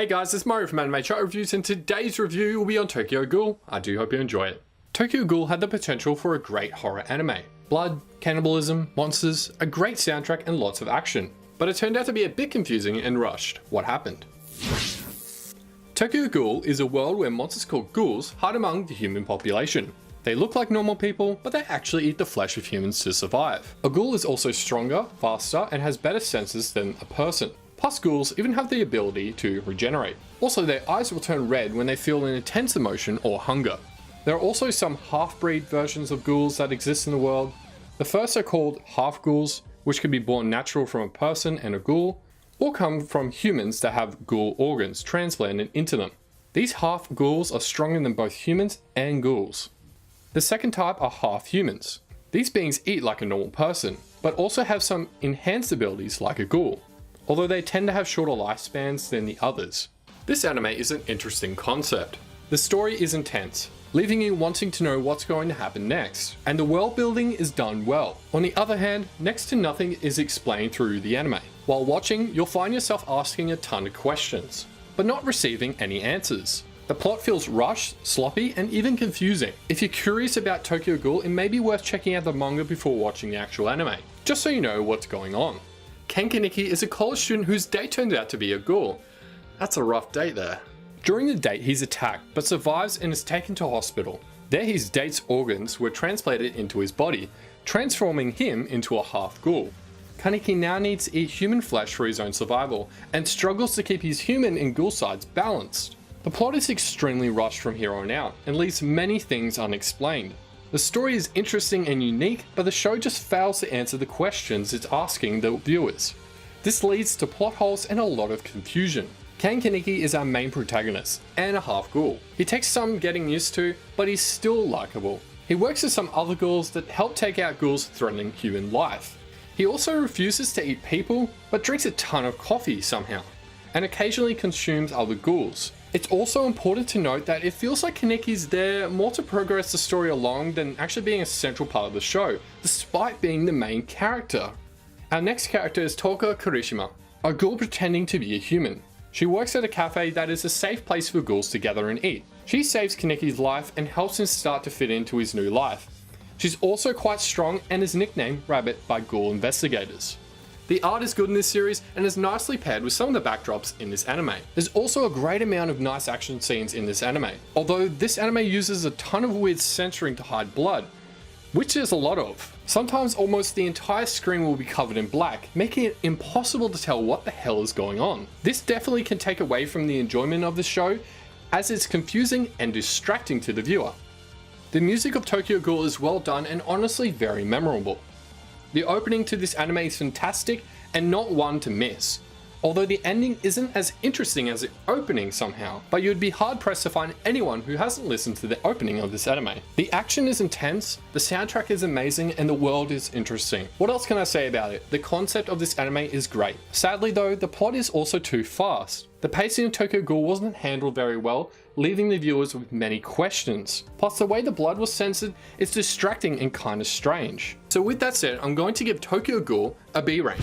Hey guys, it's Mario from Anime Chat Reviews, and today's review will be on Tokyo Ghoul. I do hope you enjoy it. Tokyo Ghoul had the potential for a great horror anime. Blood, cannibalism, monsters, a great soundtrack and lots of action. But it turned out to be a bit confusing and rushed. What happened? Tokyo Ghoul is a world where monsters called ghouls hide among the human population. They look like normal people, but they actually eat the flesh of humans to survive. A ghoul is also stronger, faster, and has better senses than a person. Plus, ghouls even have the ability to regenerate. Also, their eyes will turn red when they feel an intense emotion or hunger. There are also some half-breed versions of ghouls that exist in the world. The first are called half-ghouls, which can be born natural from a person and a ghoul, or come from humans that have ghoul organs transplanted into them. These half-ghouls are stronger than both humans and ghouls. The second type are half-humans. These beings eat like a normal person, but also have some enhanced abilities like a ghoul, although they tend to have shorter lifespans than the others. This anime is an interesting concept. The story is intense, leaving you wanting to know what's going to happen next, and the world building is done well. On the other hand, next to nothing is explained through the anime. While watching, you'll find yourself asking a ton of questions, but not receiving any answers. The plot feels rushed, sloppy, and even confusing. If you're curious about Tokyo Ghoul, it may be worth checking out the manga before watching the actual anime, just so you know what's going on. Ken Kaneki is a college student whose date turns out to be a ghoul. That's a rough date there. During the date, he's attacked, but survives and is taken to hospital. There his date's organs were transplanted into his body, transforming him into a half-ghoul. Kaneki now needs to eat human flesh for his own survival, and struggles to keep his human and ghoul sides balanced. The plot is extremely rushed from here on out, and leaves many things unexplained. The story is interesting and unique, but the show just fails to answer the questions it's asking the viewers. This leads to plot holes and a lot of confusion. Ken Kaneki is our main protagonist, and a half-ghoul. He takes some getting used to, but he's still likable. He works with some other ghouls that help take out ghouls threatening human life. He also refuses to eat people, but drinks a ton of coffee somehow, and occasionally consumes other ghouls. It's also important to note that it feels like Kaneki's there more to progress the story along than actually being a central part of the show, despite being the main character. Our next character is Toka Kirishima, a ghoul pretending to be a human. She works at a cafe that is a safe place for ghouls to gather and eat. She saves Kaneki's life and helps him start to fit into his new life. She's also quite strong and is nicknamed Rabbit by ghoul investigators. The art is good in this series and is nicely paired with some of the backdrops in this anime. There's also a great amount of nice action scenes in this anime, although this anime uses a ton of weird censoring to hide blood, which there's a lot of. Sometimes almost the entire screen will be covered in black, making it impossible to tell what the hell is going on. This definitely can take away from the enjoyment of the show, as it's confusing and distracting to the viewer. The music of Tokyo Ghoul is well done and honestly very memorable. The opening to this anime is fantastic and not one to miss, although the ending isn't as interesting as the opening somehow, but you'd be hard pressed to find anyone who hasn't listened to the opening of this anime. The action is intense, the soundtrack is amazing, and the world is interesting. What else can I say about it? The concept of this anime is great. Sadly though, the plot is also too fast. The pacing of Tokyo Ghoul wasn't handled very well, leaving the viewers with many questions. Plus the way the blood was censored is distracting and kinda strange. So with that said, I'm going to give Tokyo Ghoul a B rank.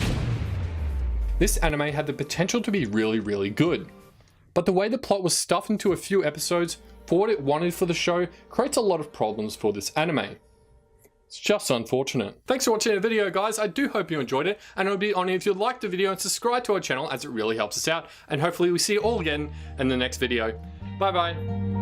This anime had the potential to be really good, but the way the plot was stuffed into a few episodes for what it wanted for the show creates a lot of problems for this anime. It's just unfortunate. Thanks for watching the video guys, I do hope you enjoyed it, and it would be honored if you liked the video and subscribe to our channel as it really helps us out, and hopefully we see you all again in the next video. Bye bye.